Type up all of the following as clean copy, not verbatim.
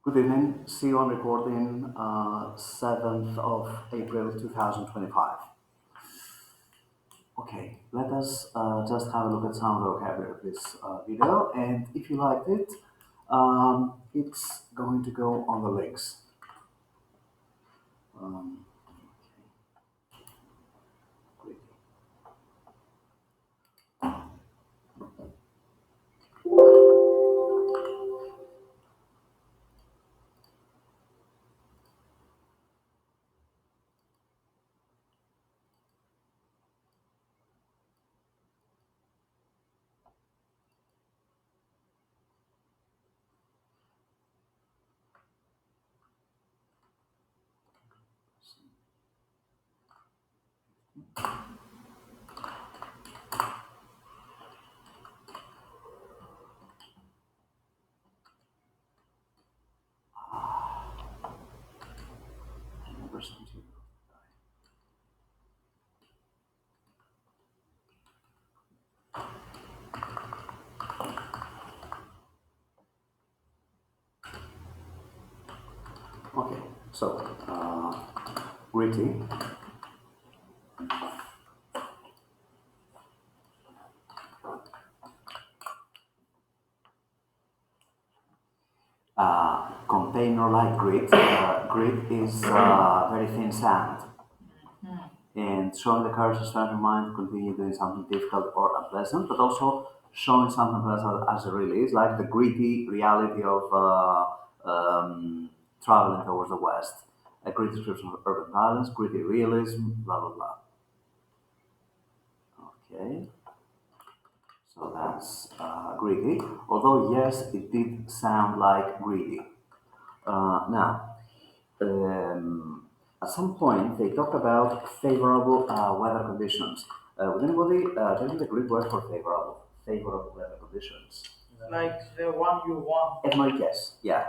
Good evening. See you on recording 7th of April 2025. Okay, let us just have a look at some of the vocabulary of this video. And if you liked it, it's going to go on the links. Um, okay. I never sent you. Okay, so gritty. Container like grit. Grit is very thin sand. And showing the courage to stand your mind to continue doing something difficult or unpleasant, but also showing something pleasant as it really is, like the gritty reality of traveling towards the West. A great description of urban violence, gritty realism, blah blah blah. Okay, so that's gritty. Although yes, it did sound like greedy. Now, at some point, they talked about favorable weather conditions. Would anybody tell me the Greek word for favorable? Favorable weather conditions. Like the one you want. Ευνοϊκές, yes, yeah.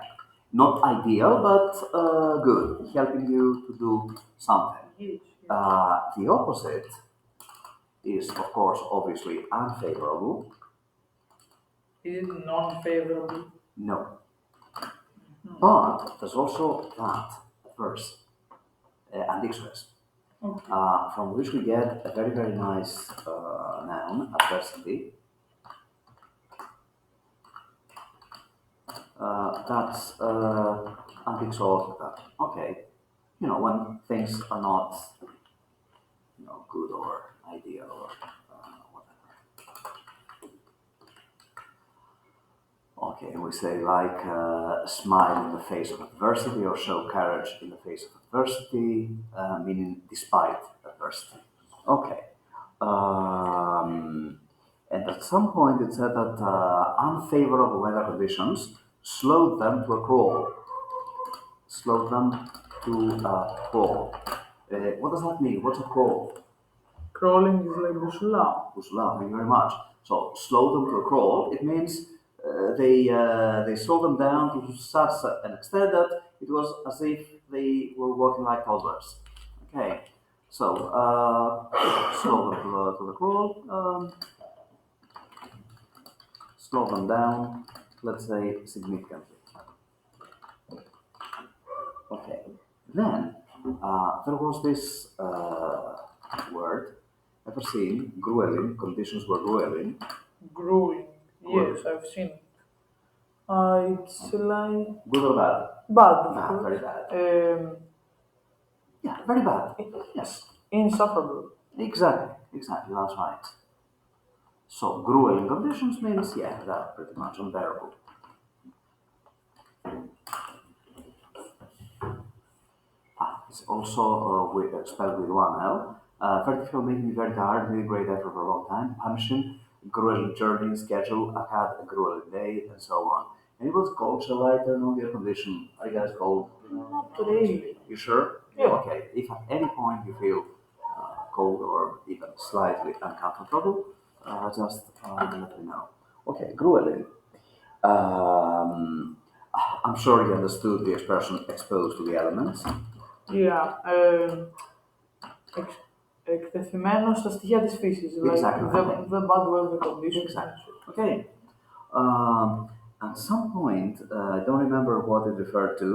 Not ideal, but good, helping you to do something. Huge. The opposite is, of course, obviously unfavorable. Is it non-favorable? No. But there's also that verse, ambiguous. Okay. From which we get a very, very nice noun, adversity. That's ambiguous. Okay, when things are not, good or ideal or whatever. Okay, we say like smile in the face of adversity or show courage in the face of adversity, meaning despite adversity. Okay. And at some point it said that unfavorable weather conditions slowed them to a crawl. Slowed them to a crawl. What does that mean? What's a crawl? Crawling is like Bushla. Usula, thank you very much. So slow them to a crawl. It means they slow them down to such an extent that it was as if they were walking like toddlers. Okay, so slow them to the crawl. Slow them down. Let's say significantly. Okay. Then there was this word. Ever seen grueling? Conditions were grueling. Growing. Good. Yes, I've seen it. It's like Good or bad? bad, of Nah, very course. bad. Yeah, very bad. Yes, Insufferable. exactly, that's right. So, grueling conditions means, yeah, they're pretty much unbearable. It's also spelled with one L. Very difficult, making me very tired, really great effort for a long time, punishing, grueling journey, schedule, I had a grueling day, and so on. And it was cold, shall I turn on the air condition? Are you guys cold? Not really. You sure? Yeah. Okay, if at any point you feel cold or even slightly uncomfortable, just let me know. Okay, grueling. Um, I'm sure you understood the expression exposed to the elements. Yeah. Εξ, εκτεθειμένο στα στοιχεία της φύσης. Like Exactly. the bad weather conditions. Exactly. Okay. Um, At some point, I don't remember what it referred to.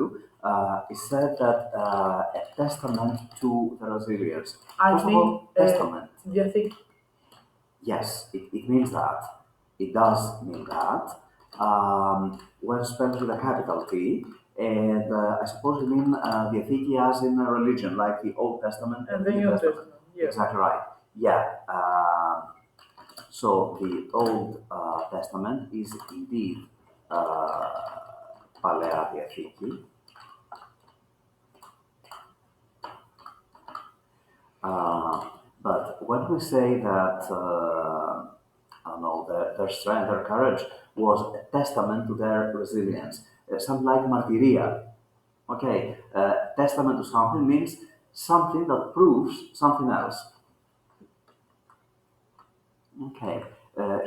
It said that a testament to the resilience. I First of think, all, testament. do you think, Yes, it means that. It does mean that. When spelled with a capital T, and I suppose you mean the Diatheke as in religion, like the Old Testament and and the the New New Testament. Testament? Yeah. Exactly right. Yeah. So the Old Testament is indeed Παλαιά Διαθήκη. Uh, but when we say that, I don't know, their strength, their courage was a testament to their resilience, something like martyria. Okay, testament to something means something that proves something else. Okay,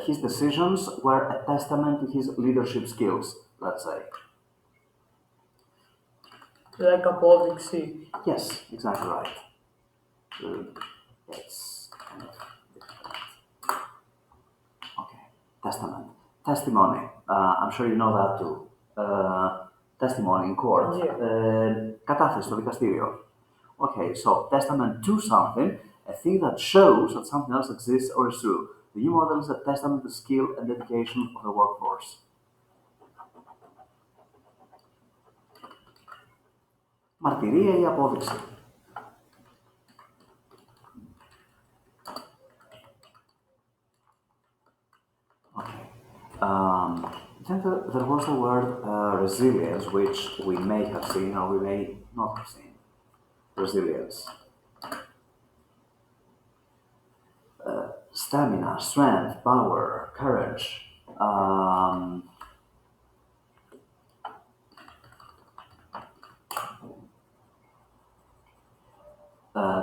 his decisions were a testament to his leadership skills, let's say. Like απόδειξη. Yes, exactly right. It's kind of different. Okay, testament. Testimony. I'm sure you know that too. Testimony in court. Yeah. Κατάθεση στο δικαστήριο. Okay, so testament to something, a thing that shows that something else exists or is true. The new model is a testament to skill and dedication of the workforce. Μαρτυρία ή απόδειξη. Okay. Then there was the word resilience, which we may have seen or we may not have seen. Resilience. Stamina, strength, power, courage.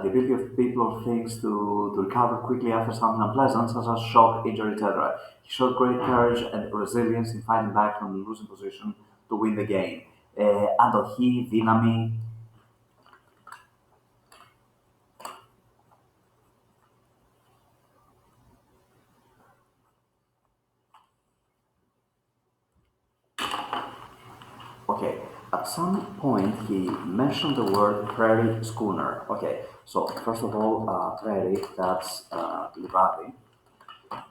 The ability of people or things to recover quickly after something unpleasant, such as shock, injury, etc. He showed great courage and resilience in fighting back from the losing position to win the game. Αντοχή, δύναμη. Okay, at some point he mentioned the word prairie schooner. Okay, so first of all, prairie, that's Livati.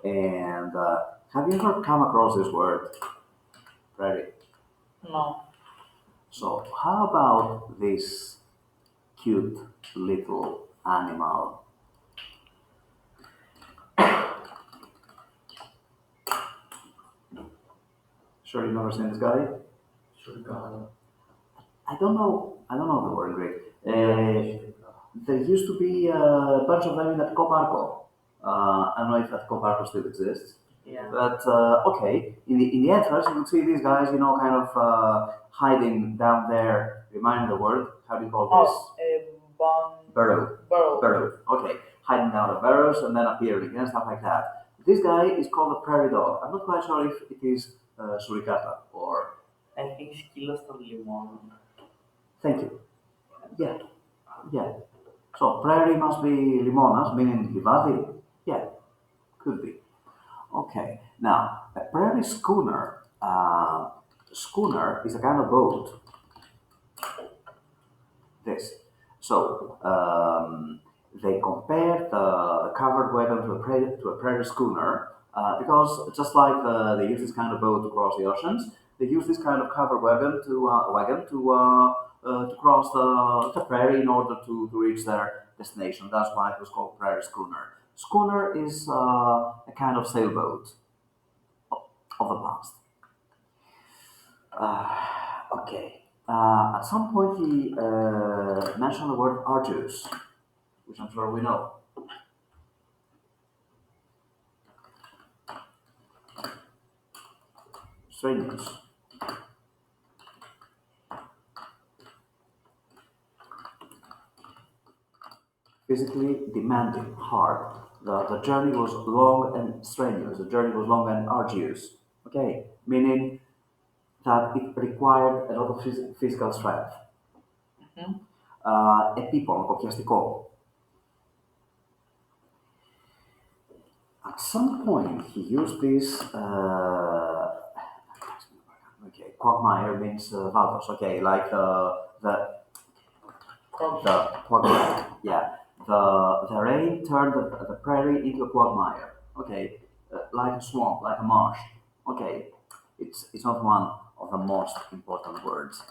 And have you ever come across this word, prairie? No. So, how about this cute little animal? Sure, you've never seen this guy? I don't know the word in Greek. There used to be a bunch of them in Atiko Parko. I don't know if Atiko Parko still exists. Yeah. But okay, in the entrance, you can see these guys, you know, kind of hiding down there. Remind me the word. How do you call this? Oh, a Burrow. burrow. Burrow. Okay, hiding down the burrows and then appearing again, stuff like that. This guy is called a prairie dog. I'm not quite sure if it is suricata or. I think σκύλος των λιμών. Thank you. Yeah, yeah. So prairie must be limonas, meaning livadi. Yeah, could be. Okay. Now, a prairie schooner. Schooner is a kind of boat. This. So they compared the covered wagon to a prairie schooner because just like they use this kind of boat to cross the oceans, they use this kind of covered wagon to cross the prairie in order to reach their destination. That's why it was called prairie schooner. Schooner is a kind of sailboat of the past. Okay. At some point, he mentioned the word arduous, which I'm sure we know. Strenuous. Physically demanding, hard. The journey was long and strenuous. The journey was long and arduous. Okay, meaning that it required a lot of physical strength. Επίπονο, κοπιαστικό. At some point, he used this. quagmire means valdos. Okay, like Crop. the quagmire. Yeah, the rain turned the prairie into a quagmire. Okay, like a swamp, like a marsh. Okay, it's not one of the most important words.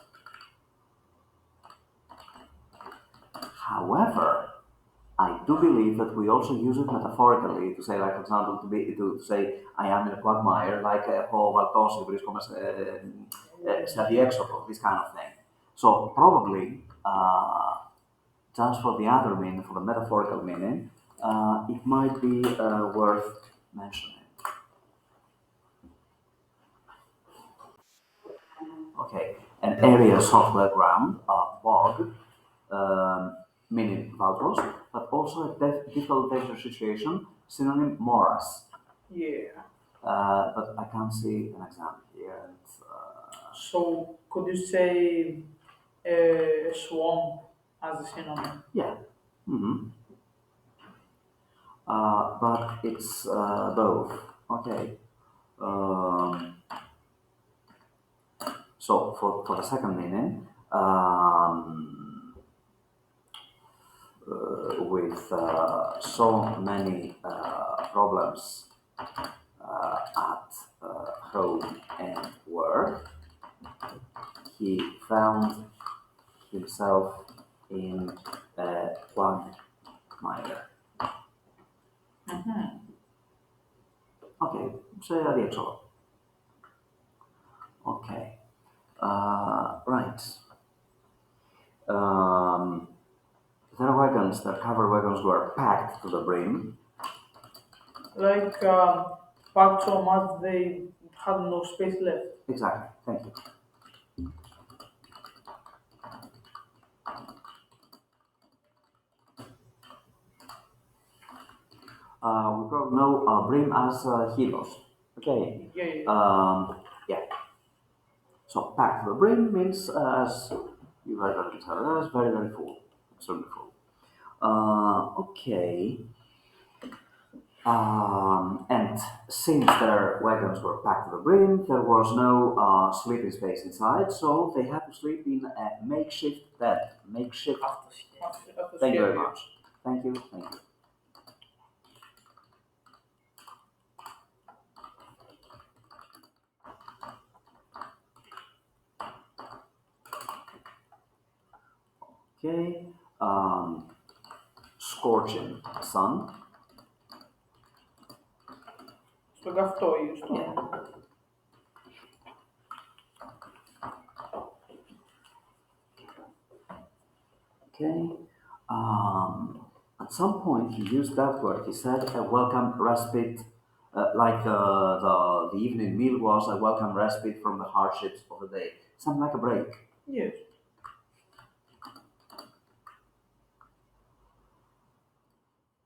However, I do believe that we also use it metaphorically to say, like, for example, to say, I am in a quagmire, like, ho valtosi, βρίσκομαι σε αδιέξοδο, this kind of thing. So probably, just for the other meaning, for the metaphorical meaning, it might be worth mentioning. Okay, an area software ground, bog, meaning valdos, but also a difficult desert situation, synonym morass. Yeah. But I can't see an example here. And, So could you say swamp as a synonym? yeah. hmm but it's both. Okay. Um, so for the second meaning, with so many problems at home and work, he found himself in a quagmire. Okay, so adesso. Okay, right. Um, their wagons, their covered wagons were packed to the brim. Like packed so much they had no space left. Exactly, thank you. We probably know brim as hilos. Okay. Yeah, yeah. Yeah. So packed to the brim means as you very well can tell, that's very very full, extremely full. Okay. And since their wagons were packed to the brim, there was no sleeping space inside, so they had to sleep in a makeshift bed. Makeshift. After Thank you very scary. much. Thank you. Thank you. Okay. Scorching sun. Στο καυτό ή στο... Yeah. Okay. At some point, he used that word. He said a welcome respite, like the evening meal was a welcome respite from the hardships of the day. Something like a break. Yes.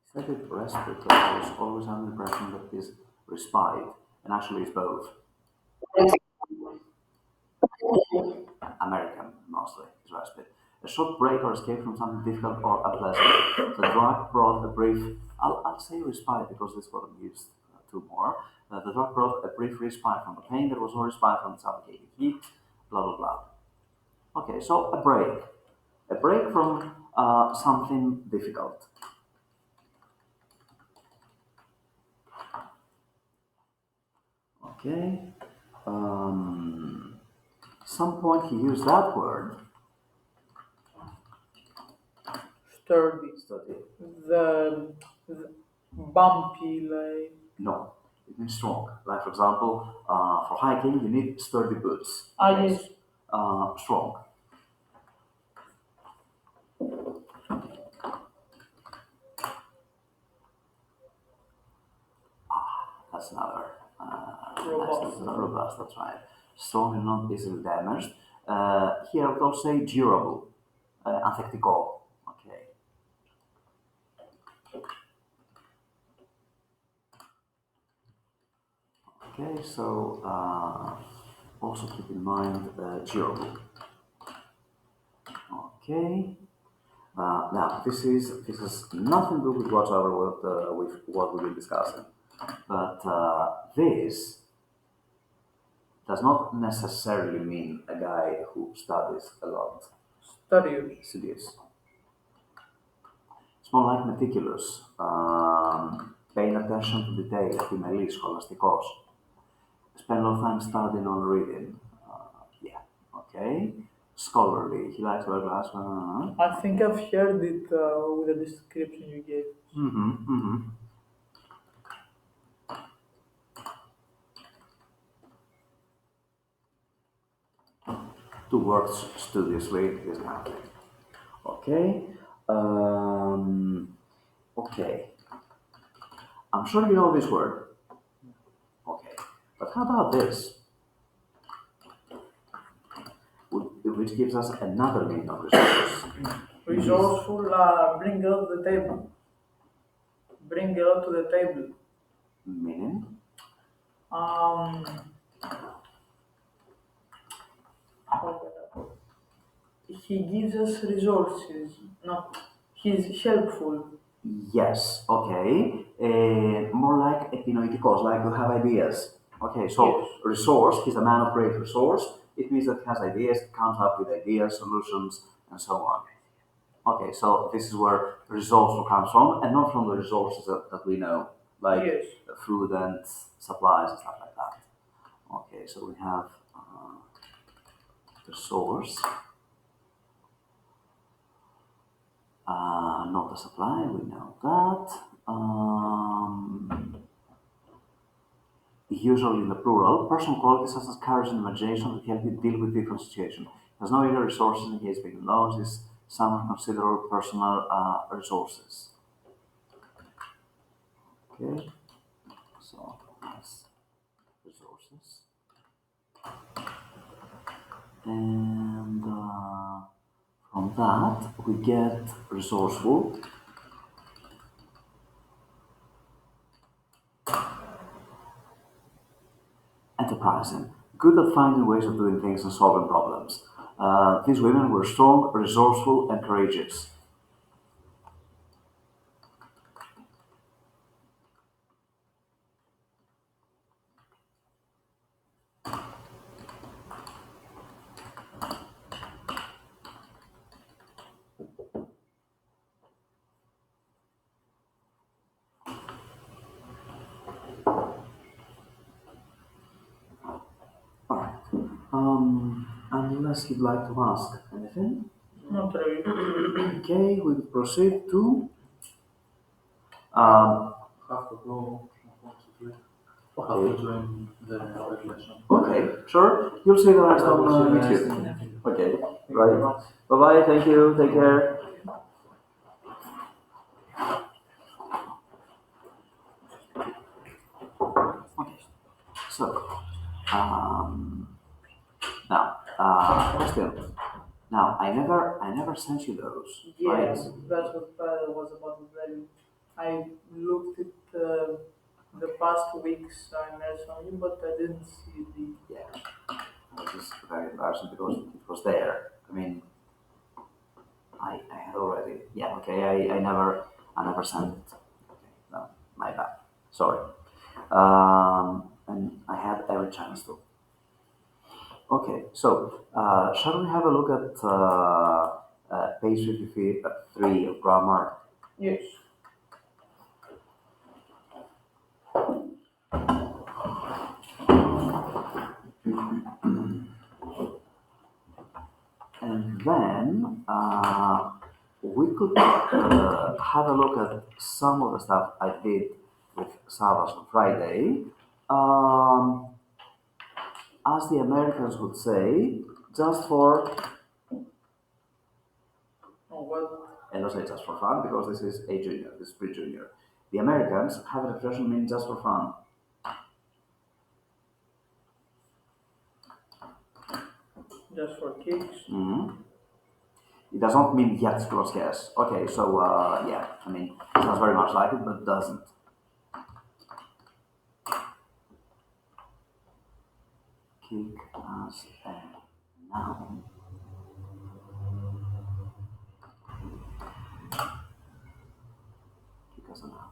He said it respite, but I was always under the impression that it's respite, and actually it's both. American, mostly, is respite. A short break or escape from something difficult or unpleasant. The drug brought a brief, I'll say respite because this is what I'm used to more. The drug brought a brief respite from the pain. There was no respite from the suffocating heat, blah, blah, blah. Okay, so a break. A break from something difficult. Okay. Some point he used that word. Sturdy. Study. The bumpy, like... No, it means strong. Like for example, for hiking, you need sturdy boots. Ah, yes. Strong. That's another. Robust. Robust. That's right. Strong and not easily damaged. Here I would also say durable. Ανθεκτικό. Okay. Okay, so also keep in mind durable. Okay. Now this is nothing to do with whatsoever with what we've been discussing, but this does not necessarily mean a guy who studies a lot. Studious. Studious. It's more like meticulous. Paying attention to detail, επιμελής, σχολαστικός. Spend a lot of time studying or reading. Yeah, okay. Scholarly, he likes to wear glasses. I think I've heard it with the description you gave. To work studiously, this kind of thing. Okay. Okay. I'm sure you know this word. Okay. But how about this? Which gives us another meaning of resource. Resourceful, bring a lot to the table. Bring a lot to the table. Meaning? Um, he gives us resources. No, he's helpful. Yes, okay. More like epinoitikos, like to have ideas. Okay, so Yes. resource, he's a man of great resource. It means that he has ideas, comes up with ideas, solutions, and so on. Okay, so this is where resourceful comes from, and not from the resources that we know, like Yes. food and supplies and stuff like that. Okay, so we have resource, not the supply, we know that. Usually in the plural, personal qualities such as courage and imagination that help you deal with different situations. There's no inner resources in case being loans is some considerable personal resources. Okay, so that's resources. And from that, we get resourceful. Enterprising, good at finding ways of doing things and solving problems. These women were strong, resourceful, and courageous. Alright. Unless you'd like to ask anything. Not really. Okay, we will proceed to Have to go, unfortunately. Have okay. to join the other lesson. Okay, sure. You'll see the rest I will on see the YouTube. rest. Okay, right. Bye bye. Thank you. Take care. Okay. So, now, question. Now, I never sent you those, right? Yes, that's what was about to tell you. I looked at the past weeks I made on you, but I didn't see the. Yeah. Which is very embarrassing because it was there. I mean, I had already. Yeah. Okay. I never sent it. Okay. No, my bad. Sorry. And I had every chance to. Okay. So, shall we have a look at page 53 of grammar? Yes. And then we could have a look at some of the stuff I did with Savas on Friday. As the Americans would say, just for, Oh, what? and don't say just for fun because this is a junior, this is pre-junior. The Americans have an expression meaning just for fun. Just for kicks? It does not mean yes plus yes. Okay, so yeah, I mean, it sounds very much like it, but it doesn't. Kick as a noun. Kick as a noun.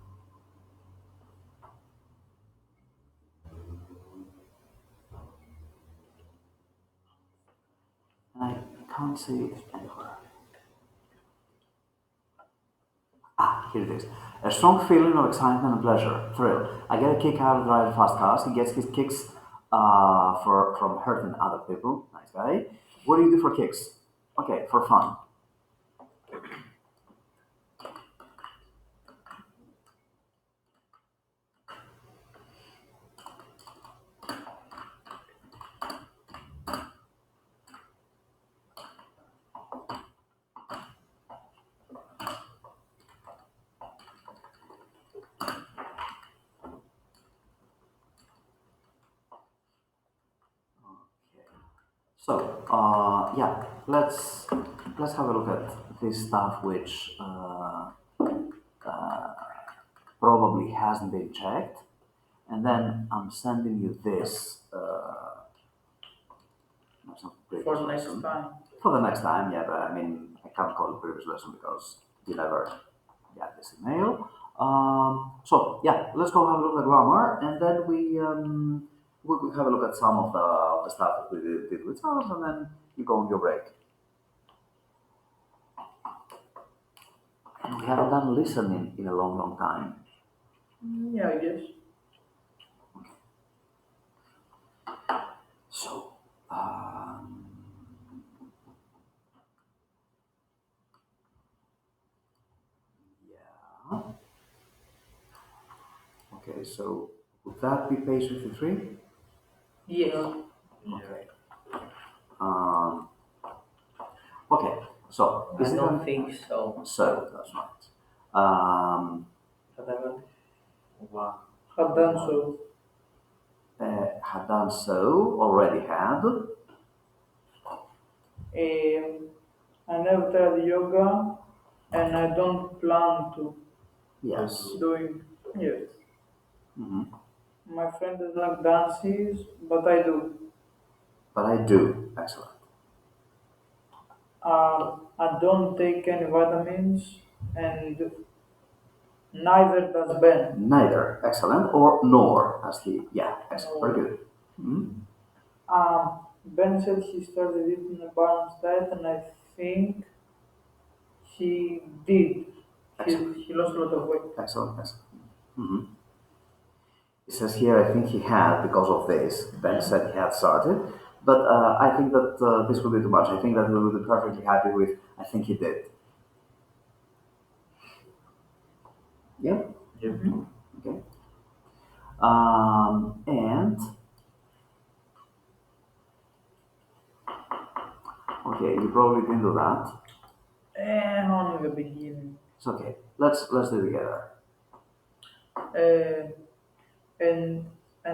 can't see it anywhere. Here it is. A strong feeling of excitement and pleasure, thrill. I get a kick out of driving fast cars. He gets his kicks from hurting other people. Nice guy. What do you do for kicks? Okay, for fun. So, yeah, let's have a look at this stuff which probably hasn't been checked, and then I'm sending you this. That's not previous For next lesson. time. For the next time, yeah, but I mean, I can't call it previous lesson because you never get this email. So yeah, let's go have a look at grammar, and then we will have a look at some of the stuff that we did with ourselves, and then you go on your break. And we haven't done listening in a long, long time. Yeah, I guess. So, yeah. Okay, so would that be page 53? Yes. Okay. Um, okay, so I is it don't think so. so? That's right. Um, Wow. Have done so. had done so, already had. I never tried yoga, and I don't plan to Yes. doing. Yes. Hmm. My friend doesn't like dances, but I do. But I do. Excellent. I don't take any vitamins, and neither does Ben. Neither. Excellent. Or nor, as he. Yeah, excellent. Very good. Mhm. Ben said he started eating a balanced diet, and I think he did. Excellent. He lost a lot of weight. Excellent. Excellent. Hmm. It says here, I think he had because of this. Ben said he had started, but I think that this will be too much. I think that we will be perfectly happy with. I think he did. Yeah. Yep. Okay. And okay, you probably didn't do that. And only the beginning. It's okay. Let's do it together. Uh, and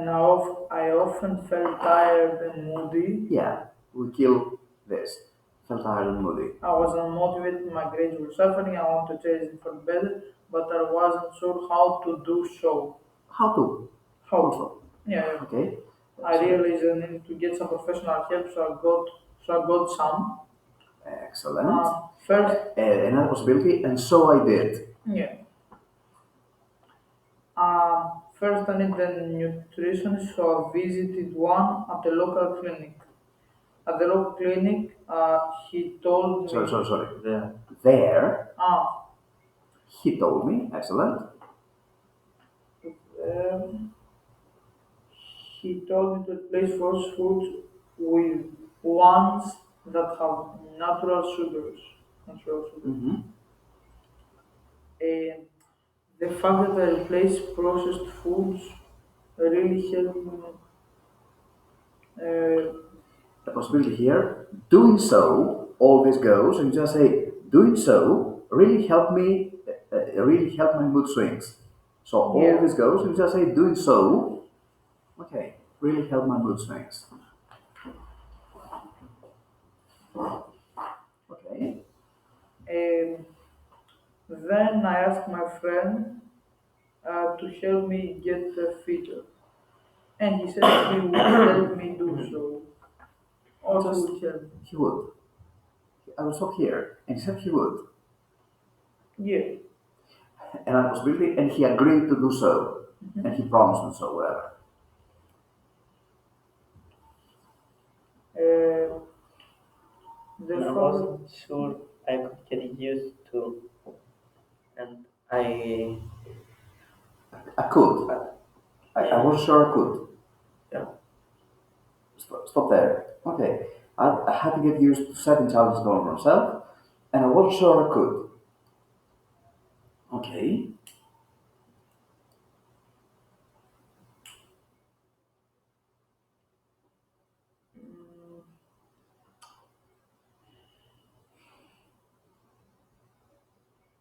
I often felt tired and moody. Yeah, we kill this. Felt tired and moody. I was unmotivated, my grades were suffering, I wanted to change it for better, but I wasn't sure how to do so. How to? How? Also. Yeah, Okay. I realized I needed to get some professional help, so I got some. Excellent. First, Another possibility, and so I did. yeah. First, I need a nutritionist, so I visited one at the local clinic. At the local clinic, he told me. Sorry. There. There, Ah, he told me. Excellent. um, he told me to replace false foods with ones that have natural sugars. Natural sugars. Hmm. And the fact that I replace processed foods really helped me. The possibility here, doing so, always goes, and you just say, doing so really helped me, really helped my mood swings. So Yeah. always goes, and you just say, doing so, okay, really helped my mood swings. Okay. Um, then I asked my friend to help me get fitter, and he said he would help me do so. Also, Just- would help. He would. I will stop here, and he said he would. Yeah. And a possibility, and he agreed to do so, and he promised to do so, whatever. Uh, The and I follow. wasn't sure I could get used to, and I, I could. I was sure I could. yeah, Stop there. Okay. I had to get used to setting challenges for myself, and I wasn't sure I could. Okay.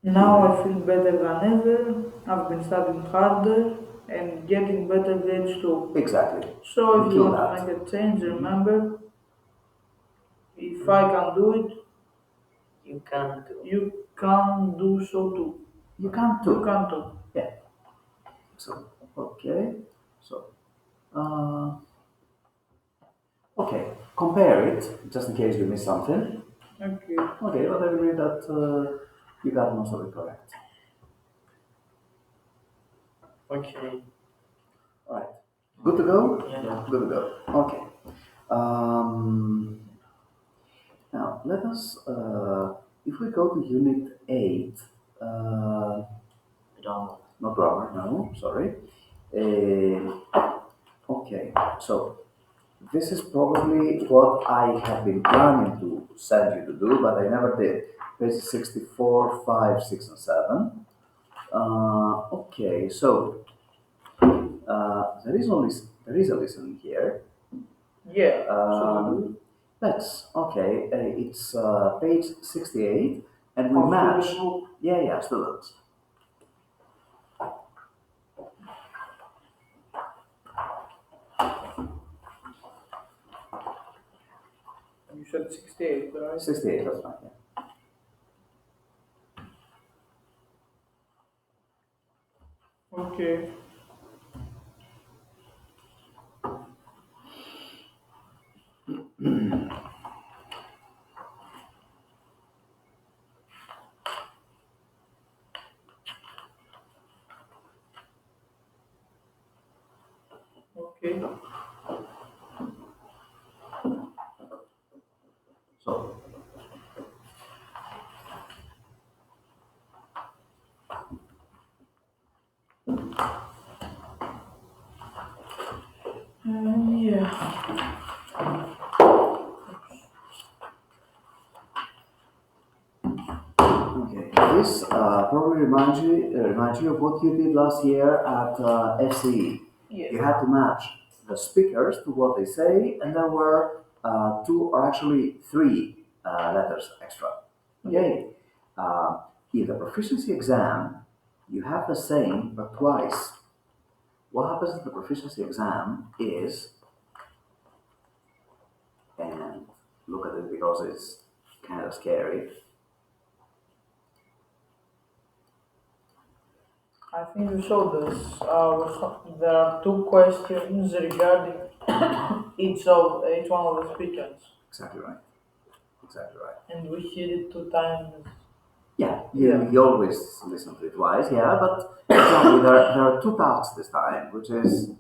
Now I feel better than ever. I've been studying harder and getting better grades too. Exactly. So We if you kill want to that. make a change, remember, if I can do it, you can do. you can do so too. You can't You do. can too. Yeah. So, okay. So, uh, okay. Compare it, just in case you miss something. Okay. Okay, but I believe that you got most of it correct. Okay. All right. Good to go? Yeah. Good to go. Okay. Um, Now, let us, if we go to Unit 8, Drama. not grammar, no, sorry. Okay, so this is probably what I have been planning to send you to do, but I never did. Page 64, 5, 6, and 7. Okay, so there is a listening here. Yeah. Um, let's okay. It's page 68, and we Of match. student book. Yeah, students. You said 68, right? 68. That's fine. Yeah. Okay. Okay. So Yeah. okay, this probably reminds you of what you did last year at FCE. Yeah. You had to match the speakers to what they say, and there were two or actually three letters extra. Okay. Uh, in the proficiency exam, you have the same but twice. What happens in the proficiency exam is, and look at it because it's kind of scary. I think you showed us. There are two questions regarding each one of the speakers, Exactly right. Exactly right. and we hit it 2 times. Yeah, Yeah. you always listen to it twice, yeah, but exactly, there are two tasks this time, which is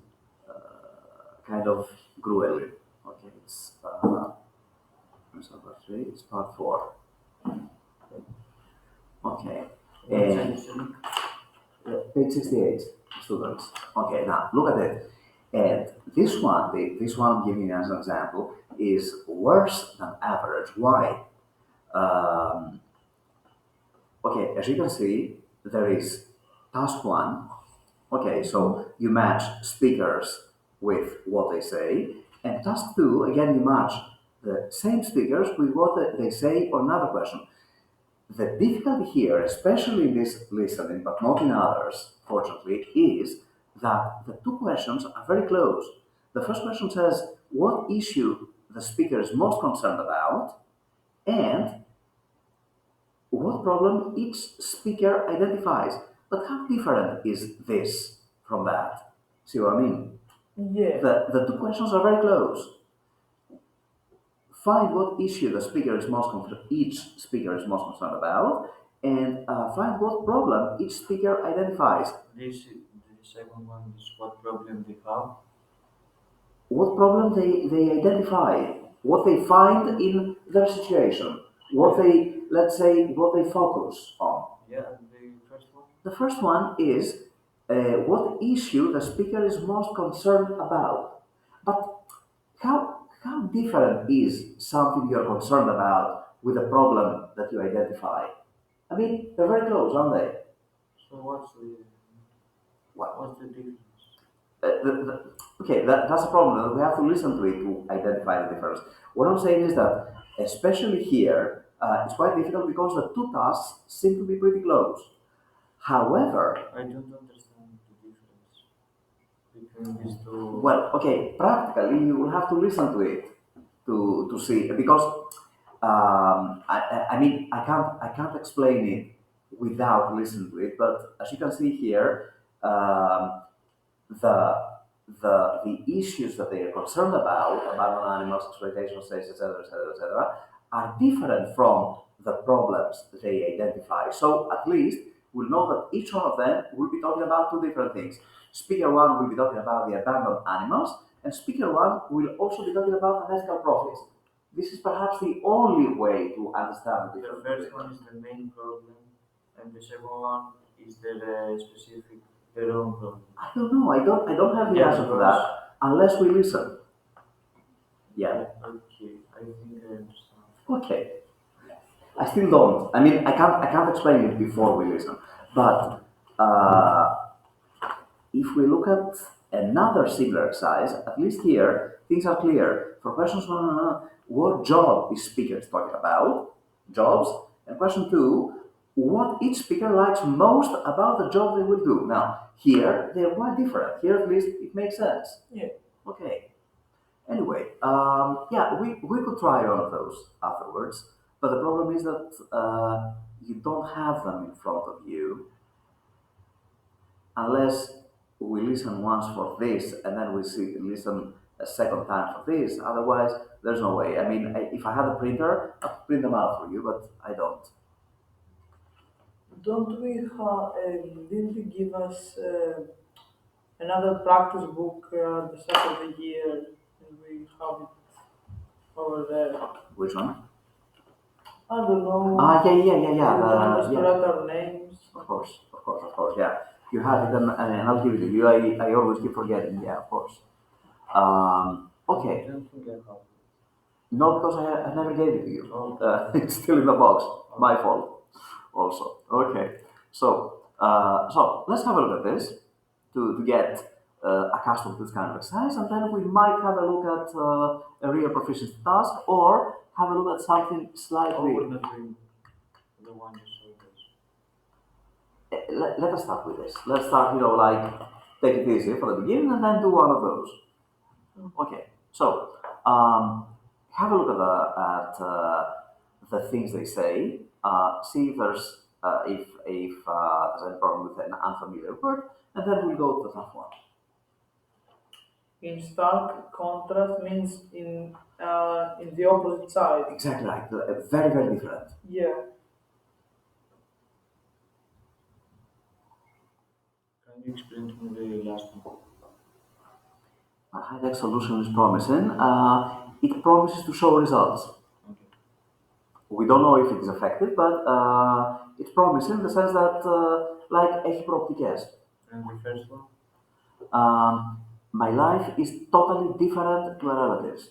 kind of grueling. Okay, it's part 4. Okay, What and section? page 68, students. Okay, now look at it. And this one I'm giving you as an example, is worse than average. Why? Um, okay, as you can see, there is task 1. Okay, so you match speakers with what they say. And task 2, again, you match the same speakers with what they say on another question. The difficulty here, especially in this listening, but not in others, fortunately, is that the two questions are very close. The first question says what issue the speaker is most concerned about and what problem each speaker identifies. But how different is this from that? See what I mean? Yeah. The two questions are very close. Find what issue the speaker is each speaker is most concerned about, and find what problem each speaker identifies. The second one is what problem they have. What problem they identify, what they find in their situation, what they, let's say, what they focus on. Yeah, and the first one? The first one is what issue the speaker is most concerned about. But how different is something you're concerned about with a problem that you identify? I mean, they're very close, aren't they? So Well, what's the difference? okay, that's a problem. We have to listen to it to identify the difference. What I'm saying is that, especially here, it's quite difficult because the two tasks seem to be pretty close. However, I don't understand the difference between these two. well, okay, practically you will have to listen to it to see because I mean I can't explain it without listening to it. But as you can see here, the the issues that they are concerned about abandoned animals, exploitation stages, etc., are different from the problems they identify. So at least we'll know that each one of them will be talking about two different things. Speaker one will be talking about the abandoned animals, and speaker one will also be talking about unethical profits. This is perhaps the only way to understand the The difference. first one is the main problem, and the second one is the specific, their own problem. I don't know. I don't have the Yeah, answer to because that unless we listen. Yeah. okay, I think I understand. Okay. I still don't. I mean, I can't explain it before we listen. But uh, if we look at another similar exercise, at least here things are clear. For questions one, what job is speakers talking about? Jobs. And question two, what each speaker likes most about the job they will do. Now, here they're quite different. Here at least it makes sense. Yeah. Okay. Anyway, yeah, we could try all of those afterwards, but the problem is that you don't have them in front of you unless we listen once for this and then we listen a second time for this. Otherwise, there's no way. I mean, if I had a printer, I'd print them out for you, but I don't. Don't we have, didn't you give us another practice book at the start of the year and we have it over there? Which one? I don't know. Yeah. You want us to Yeah. write our names? Of course. Yeah, you have it, and I'll give it to you. I always keep forgetting. Yeah, of course. I Okay. don't think I have. No, because I never gave it to you. Oh, It's still in the box. My fault. Also. Okay. So let's have a look at this to get accustomed to this kind of exercise, and then we might have a look at a real proficiency task, or have a look at something oh, we're slightly. not doing the one you showed us. Let us start with this. Let's start, like take it easy for the beginning, and then do one of those. Okay. So have a look at the things they say. See if there's any problem with an unfamiliar word, and then we'll go to the tough one. In stark contrast means in the opposite side. Exactly right. Very, very different. Yeah. Can you explain to me the last one? A high-tech solution is promising. It promises to show results. Okay. We don't know if it is effective, but it's promising in the sense that, like a hyproptic. And the first one? My life is totally different to a relative's.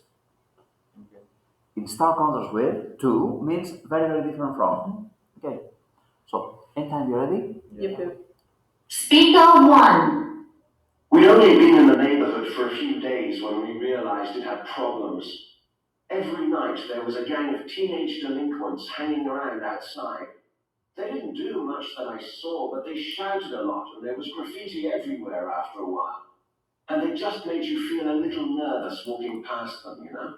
Okay. In stark contrast with, to means very, very different from. Okay, so anytime you're ready, Yep. Speaker 1. We'd only been in the neighborhood for a few days when we realized it had problems. Every night there was a gang of teenage delinquents hanging around outside. They didn't do much that I saw, but they shouted a lot and there was graffiti everywhere after a while. And they just made you feel a little nervous walking past them, you know?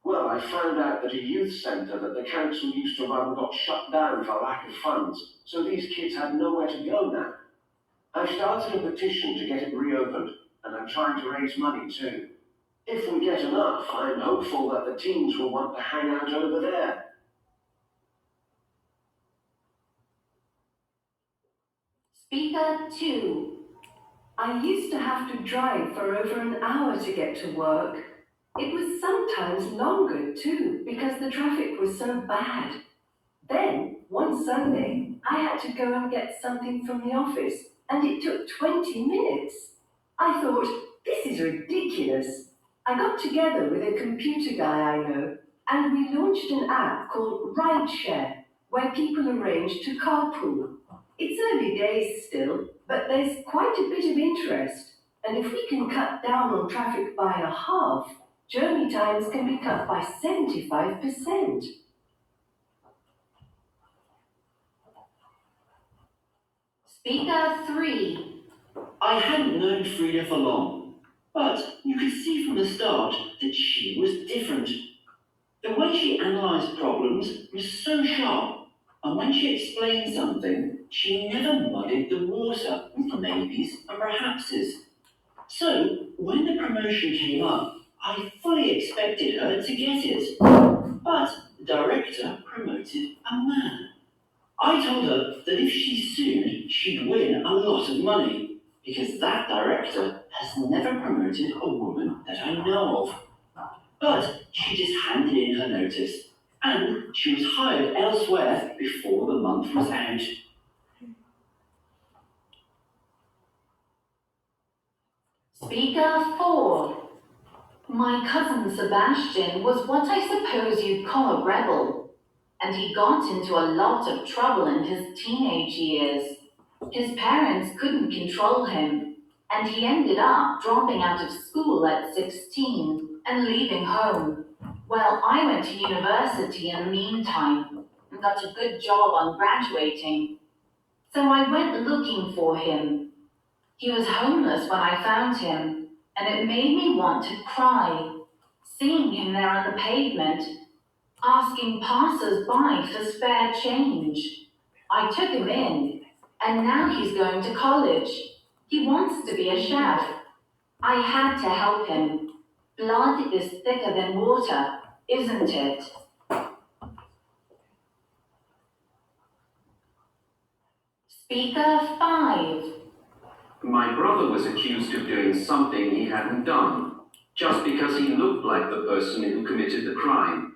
Well, I found out that a youth centre that the council used to run got shut down for lack of funds, so these kids had nowhere to go now. I've started a petition to get it reopened, and I'm trying to raise money too. If we get enough, I'm hopeful that the teens will want to hang out over there. Speaker 2. I used to have to drive for over an hour to get to work. It was sometimes longer too, because the traffic was so bad. Then, one Sunday, I had to go and get something from the office, and it took 20 minutes. I thought, this is ridiculous. I got together with a computer guy I know, and we launched an app called Rideshare, where people arrange to carpool. It's early days still, but there's quite a bit of interest. And if we can cut down on traffic by a half, journey times can be cut by 75%. Speaker 3. I hadn't known Frida for long, but you could see from the start that she was different. The way she analysed problems was so sharp, and when she explained something, she never muddied the water with maybes and perhapses. So, when the promotion came up, I fully expected her to get it. But the director promoted a man. I told her that if she sued, she'd win a lot of money, because that director has never promoted a woman that I know of. But she just handed in her notice, and she was hired elsewhere before the month was out. Speaker 4. My cousin Sebastian was what I suppose you'd call a rebel, and he got into a lot of trouble in his teenage years. His parents couldn't control him, and he ended up dropping out of school at 16 and leaving home. Well, I went to university in the meantime and got a good job on graduating. So I went looking for him. He was homeless when I found him, and it made me want to cry, seeing him there on the pavement, asking passers-by for spare change. I took him in, and now he's going to college. He wants to be a chef. I had to help him. Blood is thicker than water, isn't it? Speaker 5. My brother was accused of doing something he hadn't done, just because he looked like the person who committed the crime.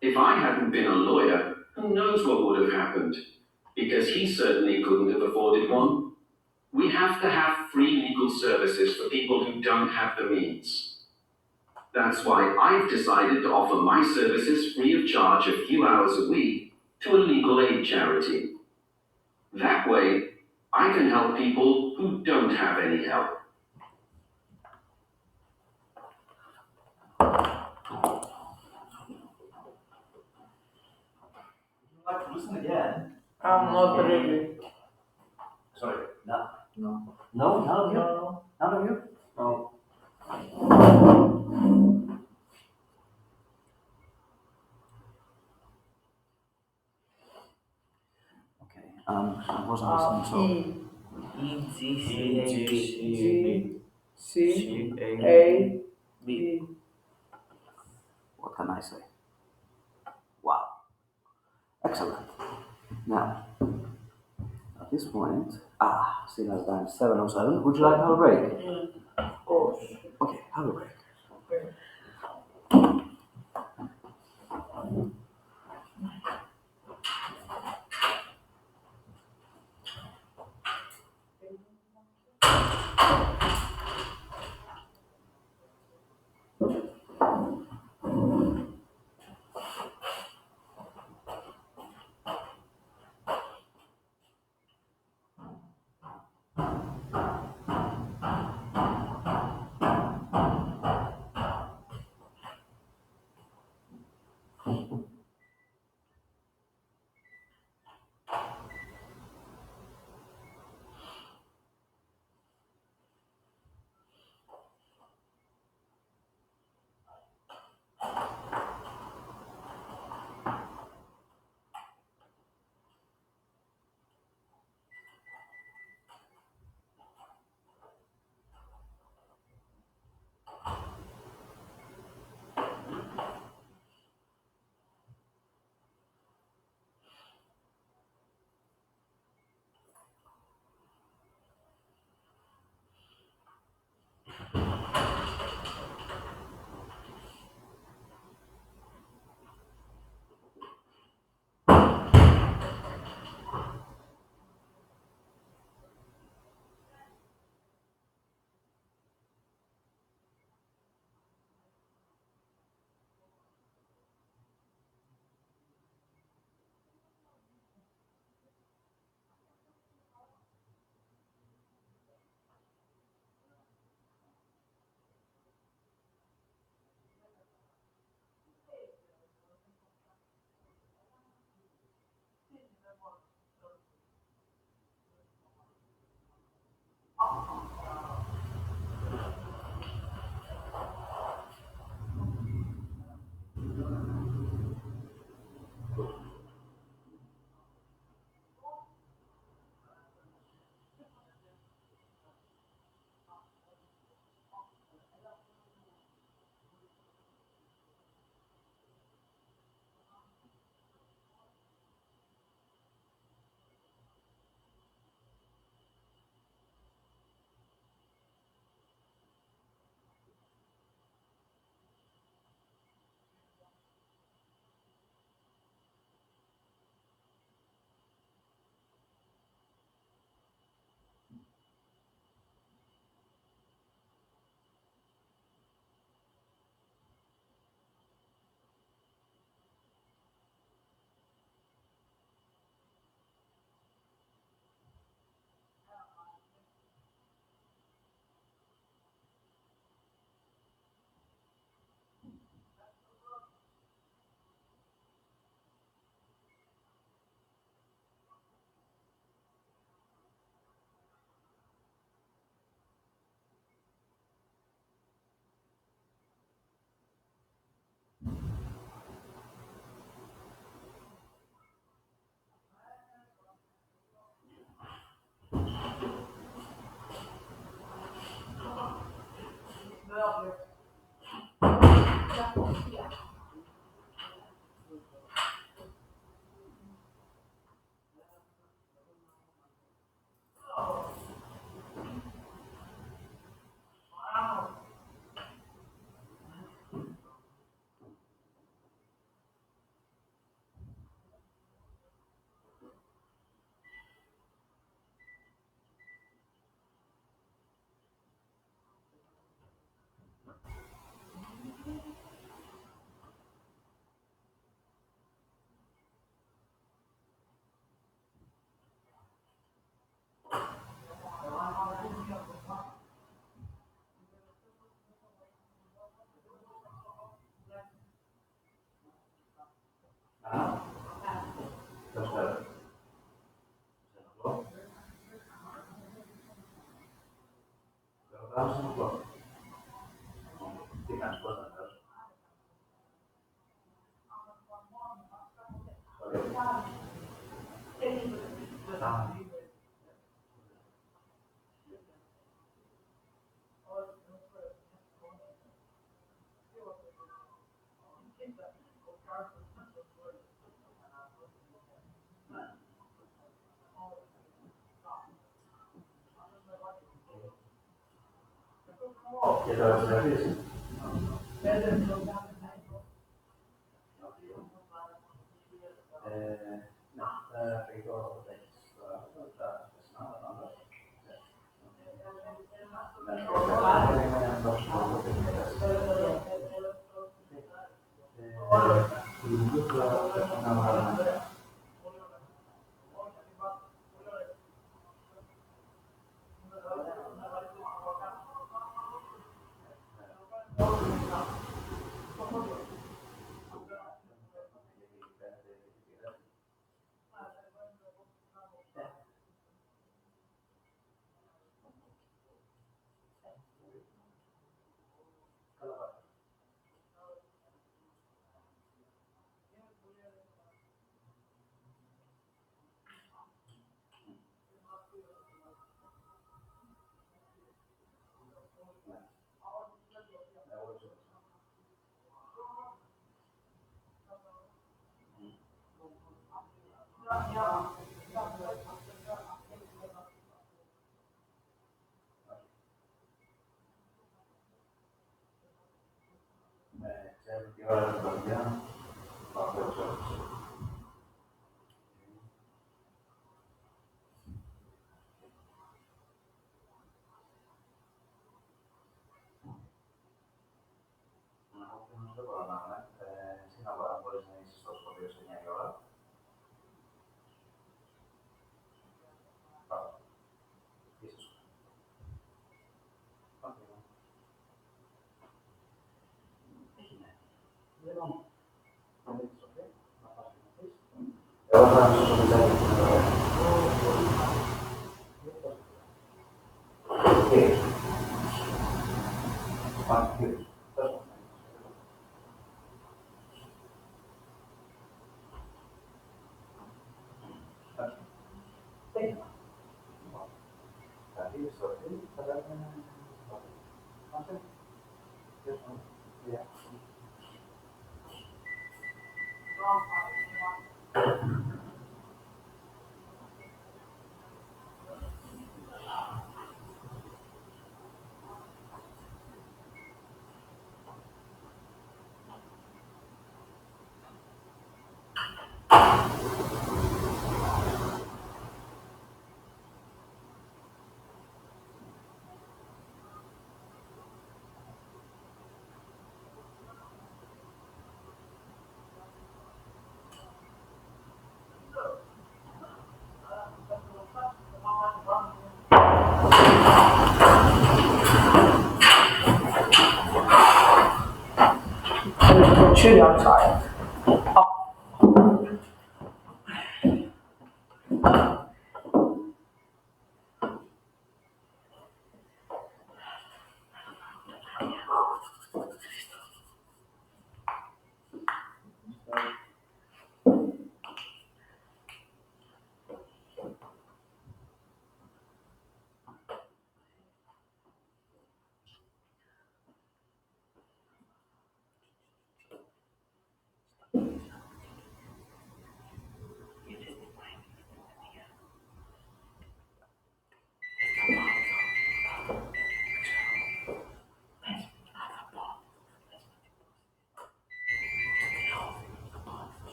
If I hadn't been a lawyer, who knows what would have happened? Because he certainly couldn't have afforded one. We have to have free legal services for people who don't have the means. That's why I've decided to offer my services free of charge a few hours a week to a legal aid charity. That way, I can help people who don't have any help. Would you like to listen again? I'm not really. Sorry. No. No. No, none of you? No. None of you? No. Okay. I wasn't listening, so. G C A B. What can I say? Wow. Excellent. Now, at this point, see that's time 7:07. Would you like to have a break? Of course. Okay, have a break.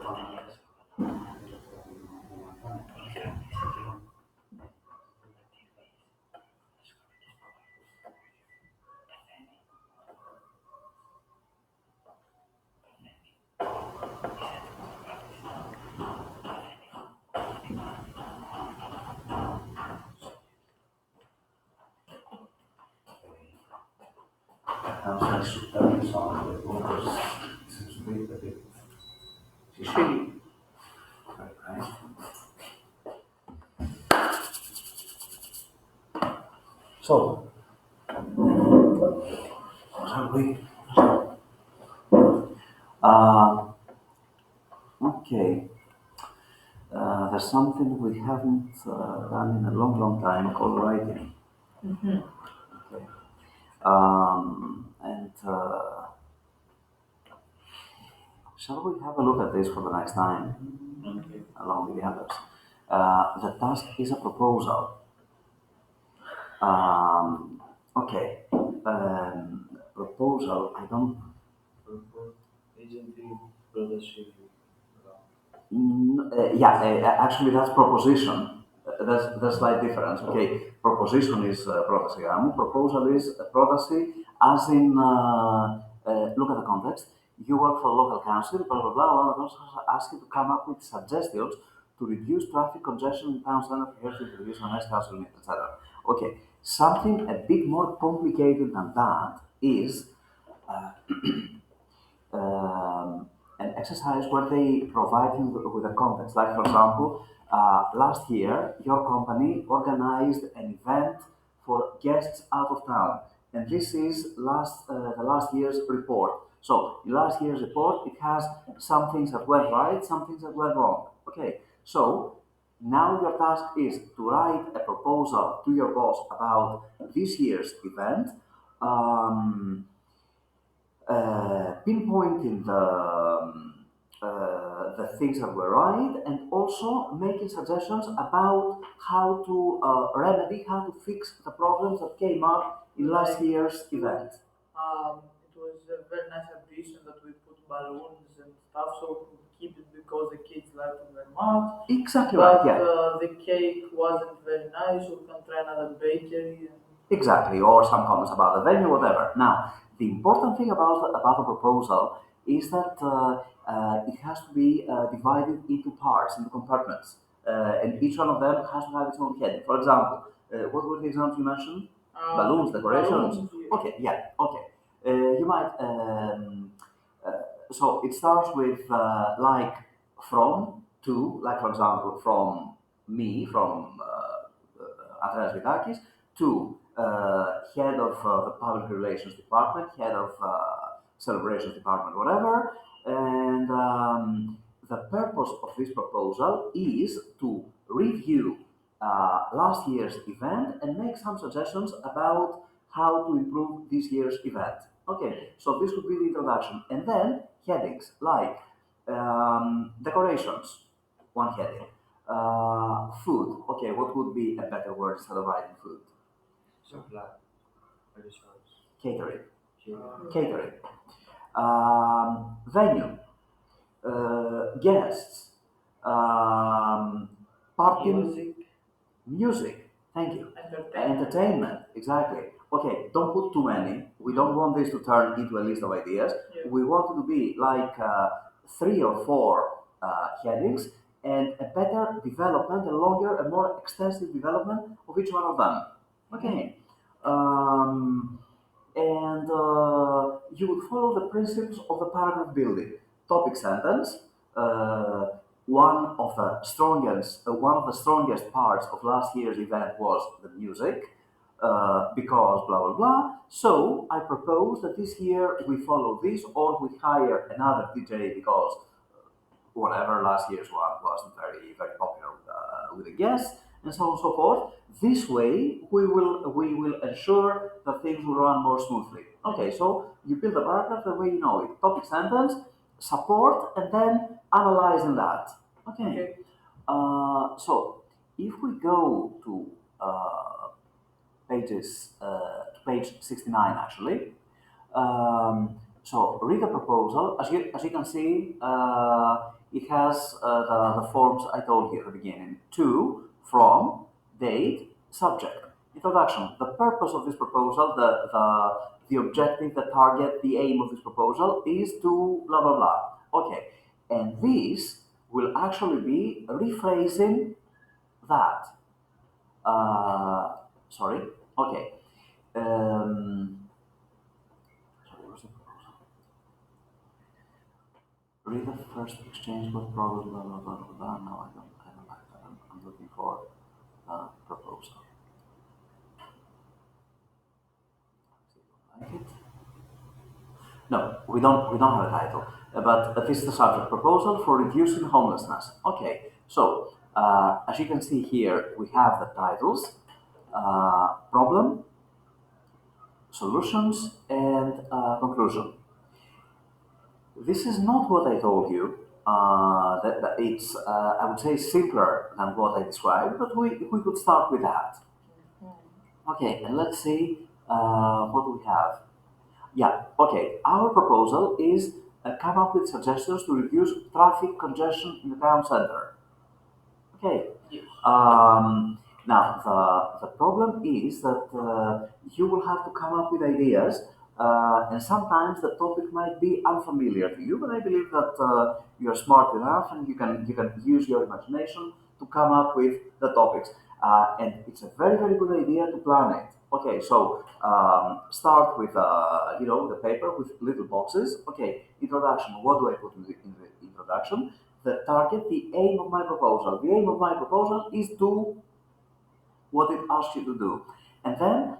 Chili. So, shall we? Okay. There's something we haven't done in a long, long time called writing. Okay. And shall we have a look at this for the next time, Okay. along with the others? The task is a proposal. Okay. Proposal, I don't. Purport isn't it brothership? Yeah, actually, that's proposition. That's the slight difference. Okay, proposition is πρόταση γάμου. Proposal is πρόταση, as in, look at the context. You work for local council, blah blah blah. One of those ask you to come up with suggestions to reduce traffic congestion in town center, here to introduce a nice council meeting, etc. Okay, something a bit more complicated than that is. Uh, an exercise where they provide you with a context. Like, for example, last year, your company organized an event for guests out of town. And this is the last year's report. So, in last year's report, it has some things that went right, some things that went wrong. Okay, so now your task is to write a proposal to your boss about this year's event. Pinpointing the things that were right, and also making suggestions about how to remedy, how to fix the problems that came up in last year's event. It was a very nice addition that we put balloons and stuff, so we could keep it because the kids liked it very much. Exactly But right, yeah. the cake wasn't very nice, so we can try another bakery. Exactly, or some comments about the venue, whatever. Now, the important thing about the proposal is that it has to be divided into parts, into compartments, and each one of them has to have its own heading. For example, what were the examples you mentioned? Balloons, decorations. Balloons, yeah. Okay, yeah, okay. You might. So it starts with like from to, like for example, from me, from Andreas Vitakis, to head of the public relations department, head of celebrations department, whatever. And the purpose of this proposal is to review last year's event and make some suggestions about how to improve this year's event. Okay, so this would be the introduction. And then headings like decorations, one heading. Food, okay, what would be a better word instead of writing food? Supply. Resource. Catering. Human. Catering. Venue. Guests. Parking. Music. Thank you. Entertainment. Exactly. Okay, don't put too many. We don't want this to turn into a list of ideas. Yeah. We want it to be like 3 or 4 headings and a better development, a longer and more extensive development of each one of them. Okay. And you would follow the principles of the paragraph building. Topic sentence. One of the strongest parts of last year's event was the music, because blah blah blah. So I propose that this year we follow this, or we hire another DJ because whatever last year's one wasn't very very popular with the guests, and so on and so forth. This way, we will ensure that things will run more smoothly. Okay, so you build a paragraph the way you know it: topic sentence, support, and then analyzing that. Okay. So if we go to page 69 actually. So read the proposal. As you can see, it has the forms I told you at the beginning: to, from, date, subject. Introduction. The purpose of this proposal, the objective, the target, the aim of this proposal is to blah blah blah. Okay, and this will actually be rephrasing that. Sorry. Okay. Sorry, what's the proposal? Read the first exchange with probably blah blah blah blah blah. No, I don't like that. I'm looking for a proposal. Like it? No, we don't have a title. But this is the subject: proposal for reducing homelessness. Okay, so as you can see here, we have the titles: problem, solutions, and conclusion. This is not what I told you. That it's, I would say, simpler than what I described, but we could start with that. Okay, and let's see what we have. Yeah, okay. Our proposal is come up with suggestions to reduce traffic congestion in the town center. Okay. Yes. Now, the problem is that you will have to come up with ideas, and sometimes the topic might be unfamiliar to you. But I believe that you're smart enough, and you can use your imagination to come up with the topics. And it's a very very good idea to plan it. Okay, so start with the paper with little boxes. Okay, introduction. What do I put in the introduction? The target, the aim of my proposal. The aim of my proposal is to what it asks you to do. And then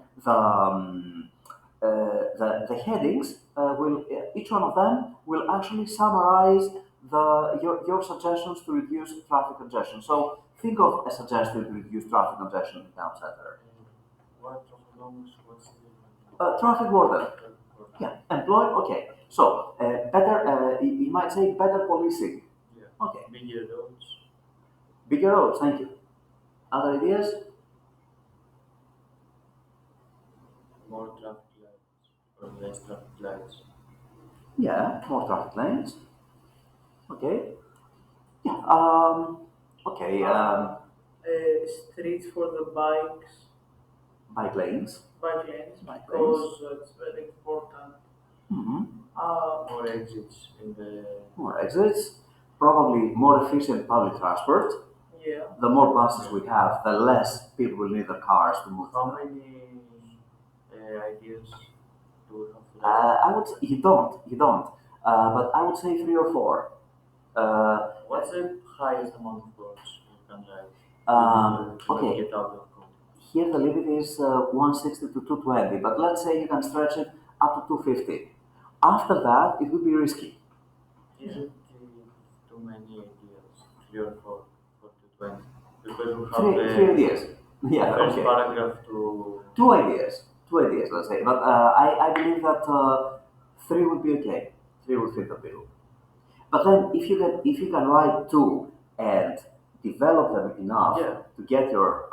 the headings will each one of them will actually summarize your suggestions to reduce traffic congestion. So think of a suggestion to reduce traffic congestion in town center. What autonomous? What's the Traffic warden. Yeah, employed. Okay. So better. You might say better policing. Yeah. Okay. Bigger roads. Bigger roads. Thank you. Other ideas? More traffic lights or less traffic lights. Yeah, more traffic lanes. Okay. Yeah. Okay. Streets for the bikes, Bike lanes. bike lanes, Bike because it's very important. Hmm. More exits in the. More exits. Probably more efficient public transport. Yeah. The more buses we have, the less people will need their cars to move. How many ideas do we have to write? I would say you don't. But I would say 3 or 4. What's the highest amount of words we can write? To Okay. get out of code. Here the limit is 160 to 220, but let's say you can stretch it up to 250. After that, it would be risky. Isn't too many ideas? 3 or 4 for 220. Because we have Three the ideas. Yeah, first okay. paragraph to. Two ideas. Two ideas, let's say. But I believe that 3 would be okay. 3 would fit the bill. But then, if you can write 2 and develop them enough Yeah. to get your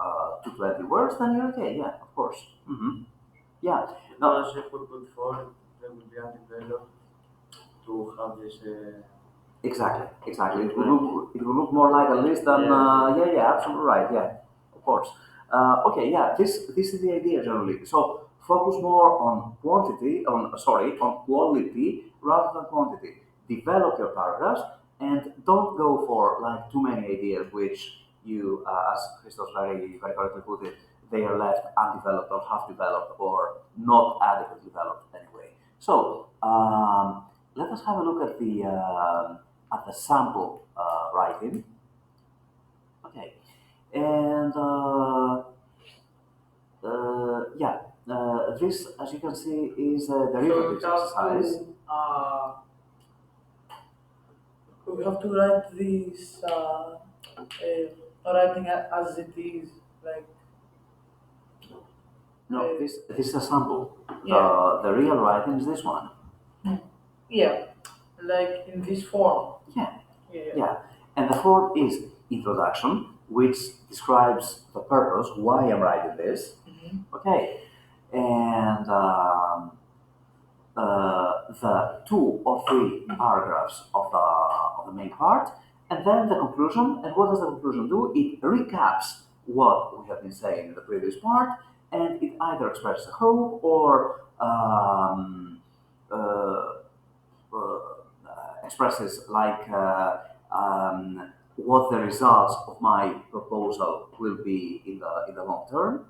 220 words, then you're okay. Yeah, of course. Yeah. No. Because if we put 4, they will be undeveloped to have this. Exactly. It will look more like a list than yeah, absolutely right. Yeah, of course. Okay, yeah. This is the idea generally. So focus more on quality rather than quantity. Develop your paragraphs and don't go for like too many ideas, which you, as Christos very very correctly put it, they are left undeveloped or half developed or not adequately developed anyway. So let us have a look at the sample writing. Okay, and yeah, this, as you can see, is a So derivatives exercise. we have to write this writing as it is, like No, this is a sample. Yeah. The real writing is this one. yeah, like in this form. Yeah. Yeah. Yeah, and the form is introduction, which describes the purpose, why I'm writing this. Mhm. Okay, and the 2 or 3 paragraphs of the main part, and then the conclusion. And what does the conclusion do? It recaps what we have been saying in the previous part, and it either expresses a hope or expresses like what the results of my proposal will be in the long term,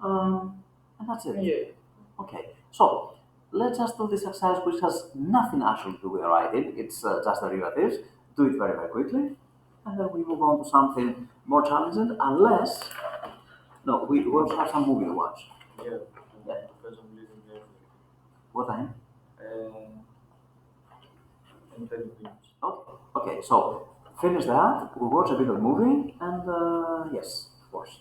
and that's it. Yeah. Okay, so let's just do this exercise, which has nothing actually to do with writing. It's just derivatives. Do it very very quickly, and then we move on to something more challenging. Unless no, we also have some movie to watch. Yeah. Yeah. Because I'm leaving there. What time? In 20 minutes. Okay. Okay, so finish that. We'll watch a bit of movie, and yes, of course.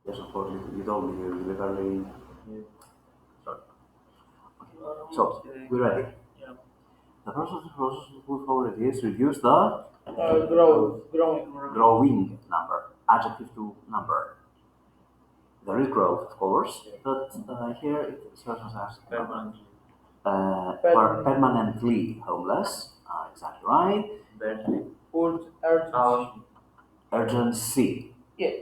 Yes, of course. You told me you literally. Sorry. Okay. So we're ready. Yeah. The process move forward is reduce the Growing. number, adjective to number. There is growth, of course, but here it serves as Permanently. permanently homeless. Exactly right. Barely. Put urgency. Urgency. Yeah.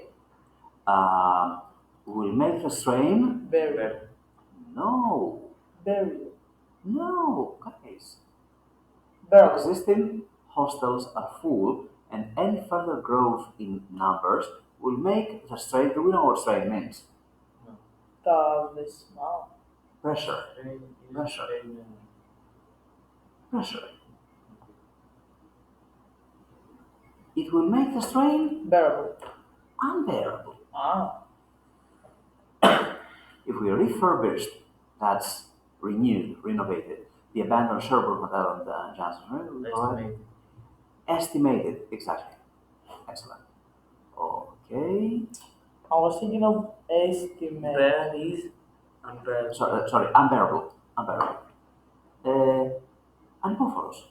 Will make the strain. Very. No, Very. no, guys. Very. Existing hostels are full, and any further growth in numbers will make the strain. Do we know what strain means? This now. Pressure. Strain is Pressure. strain. Pressure. It will make the strain Bearable. unbearable. Ah. If we refurbished, that's renewed, renovated, the abandoned Sherbrooke Hotel and Johnson Estimated. Estimated, exactly. Excellent. Okay. I was thinking of estimate. There is unbearable. Sorry, unbearable. Unbearable. And Buffalos.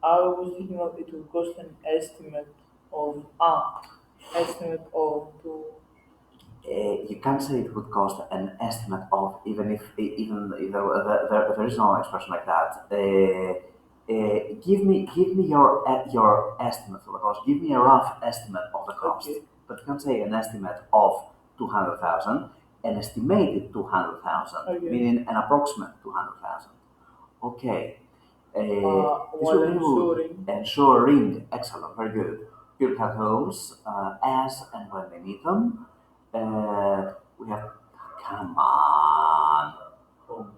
I was thinking of it will cost an estimate of to You can't say it would cost an estimate of, even if there is no expression like that. Give me your estimate for the cost. Give me a rough estimate of the cost. Okay. But you can't say an estimate of 200,000, an estimated 200,000, Okay. meaning an approximate 200,000. Okay. This while will ensuring ensuring, excellent, very good. People have homes as and when they need them. We have, come on. Home.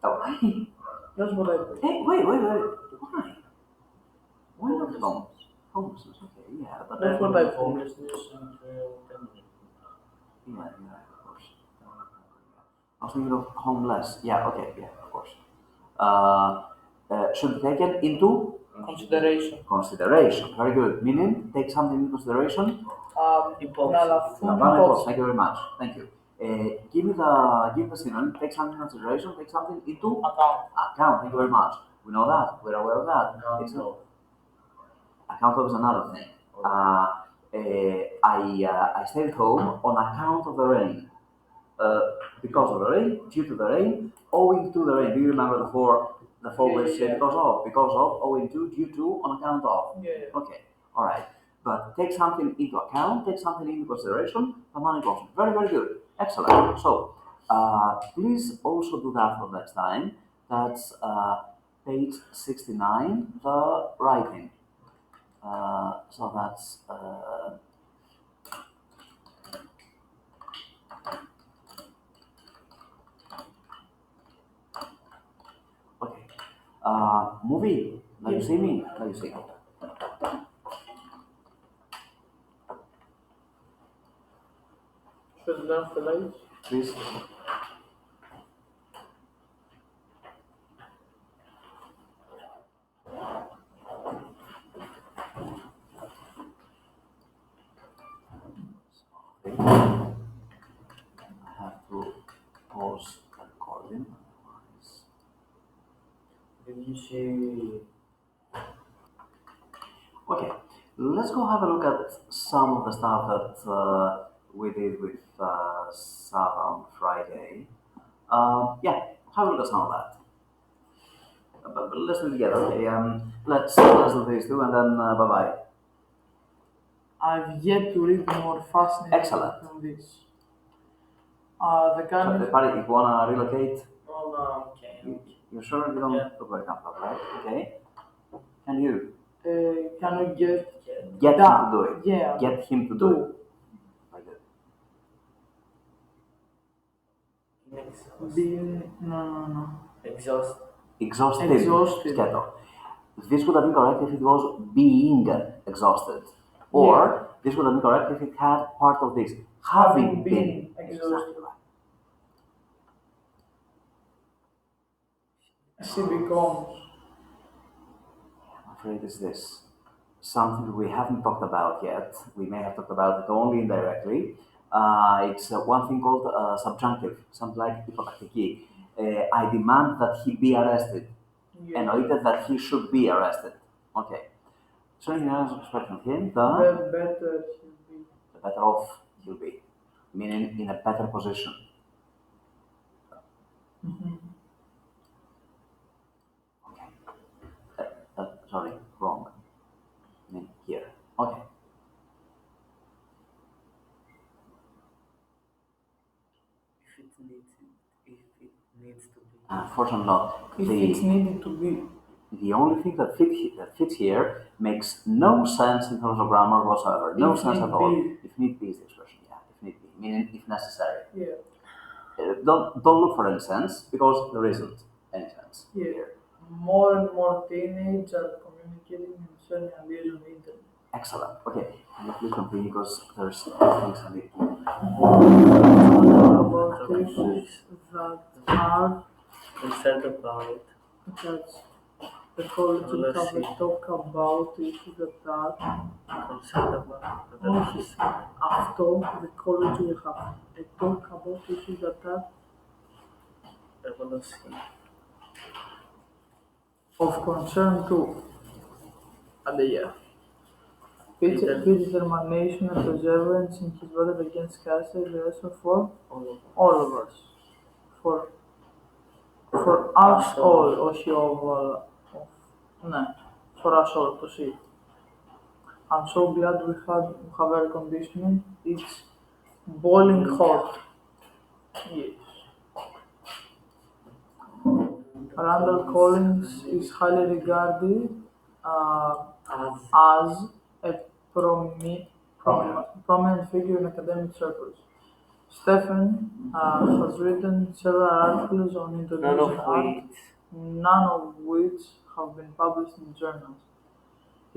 Oh, hey, that's what I put. wait. Why? Why not home? Homelessness, okay, yeah, but That's what I put. Homelessness and temporary. yeah, of course. I was thinking of homeless. Yeah, okay, yeah, of course. Should be taken into Consideration. Consideration. Very good. Meaning, take something into consideration. Υπόψη. Να λαφούν Lambano, υπόψη. thank you very much. Thank you. Give me the synonym. Take something into consideration. Take something into Account. account. Thank you very much. We know that. We're aware of that. It's Account account of is another thing. I stayed home on account of the rain. Because of the rain, due to the rain, owing to the rain. Do you remember the four words say Yeah. because of, owing to, due to, on account of? Yeah. Okay, all right. But take something into account, take something into consideration. Lambano option. Very, very good. Excellent. So, please also do that for next time. That's page 69, the writing. So that's okay. Movie. Now you see me. Now you see. Should learn the lights. Please. I have to pause the recording. Otherwise. Did you see? Okay, let's go have a look at some of the stuff that we did with Saba on Friday. Yeah, have a look at some of that. But let's do it together. Okay, let's do these two and then bye bye. I've yet to read more fascinating Excellent. than this. The So, gun is Paddy, if you wanna relocate, Oh, no, okay. you're sure you don't Yeah. look very comfortable, right? Okay. And you can we get get him that? to do it. Yeah. Get him to do it. Do Very good. being no. Exhaust. Exhausted. Exhausted. Schiato. This would have been correct if it was being exhausted. Or this would have been correct if it had part of this. Having been exhausted. Exactly right. She becomes. I'm afraid it's this. Something we haven't talked about yet. We may have talked about it only indirectly. It's one thing called subjunctive, something like hypotaktiki. I demand that he be arrested. Yeah. Εννοείται that he should be arrested. Okay. So in another expression of him, The better she'll be. the better off he'll be. Meaning in a better position. Sorry, wrong. I mean here. Okay. If it needs to be. Unfortunately not. If it's needed to be. The only thing that fits here makes no sense in terms of grammar whatsoever. No If sense need at all. be. If need be is the expression, yeah. If need be, meaning if necessary. Yeah. Don't look for any sense because there isn't any sense Yeah. here. More and more teenagers are communicating and sharing ideas on the internet. Excellent. Okay, can you please continue because there's things I need to. About issues that are Concerned about. that the college will have a talk about issues that are Concerned about. όχι. Αυτό the college will have a talk about issues that are Evolution. of concern to Adeya. Peace determination and perseverance in his battle against cancer is a lesson for all of us. For us all, όχι ναι, for us all to see. I'm so glad we have air conditioning. It's boiling hot. Yes. Randall Collins is highly regarded as a prominent figure in academic circles. Stephen has written several articles on Indonesian art, none of which have been published in journals.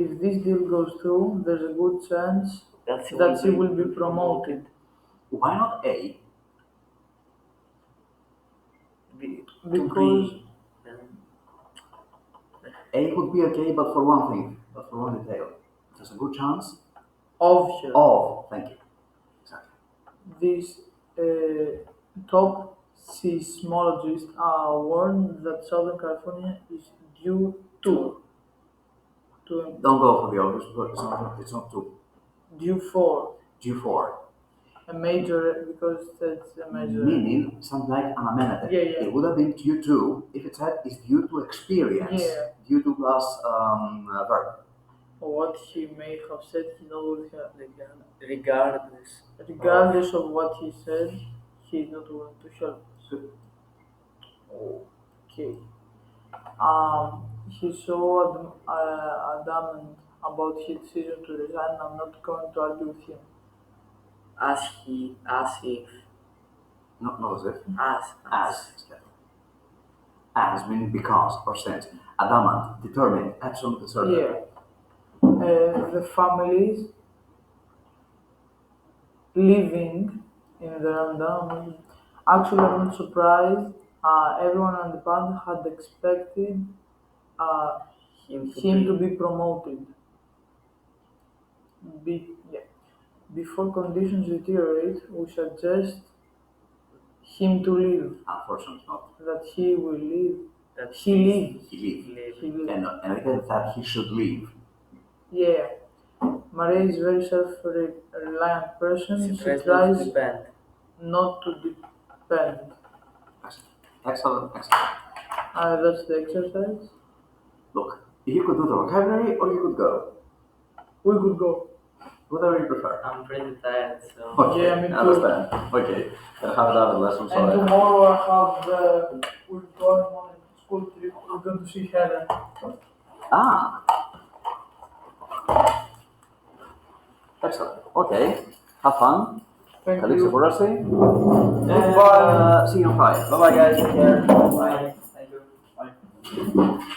If this deal goes through, there's a good chance that she will be promoted. Why not A? Because A would be okay, but for one thing, but for one detail. There's a good chance Of of. Thank you. Exactly. these top seismologists are warned that Southern California is due to Don't go for the obvious, but it's not too. due for Due for. a major, because that's a major. Meaning something like an amenity. Yeah. It would have been due to if it said is due to experience. Yeah. Due to plus verb. What he may have said, he knows have. Regardless. Regardless of what he said, he is not willing to help us. Okay. He's so adamant about his decision to resign. I'm not going to argue with him. As if. Not as if. As. As meaning because or since. Adamant, determined, absolutely certain. Yeah. The families living in the rundown. Actually, I'm not surprised. Everyone on the band had expected him to be promoted. Before conditions deteriorate, we suggest him to leave. Unfortunately not. That he will leave. That He leaves. He leave. He leaves. And again that he should leave. Yeah. Maria is a very self-reliant person. She Tries tries to depend. not to depend. Excellent. That's the exercise. Look, you could do the vocabulary or you could go. We could go. Whatever you prefer. I'm pretty tired, so. Okay, Yeah, me too. I understand. Okay, I'll have another lesson. And Sorry. tomorrow I have we're going on a school trip. We're going to see Helen. Excellent. Okay. Have fun. Thank Calixto you. Borassi. Goodbye. See you on Friday. Bye bye guys. Take care. Bye. Thank you. Bye.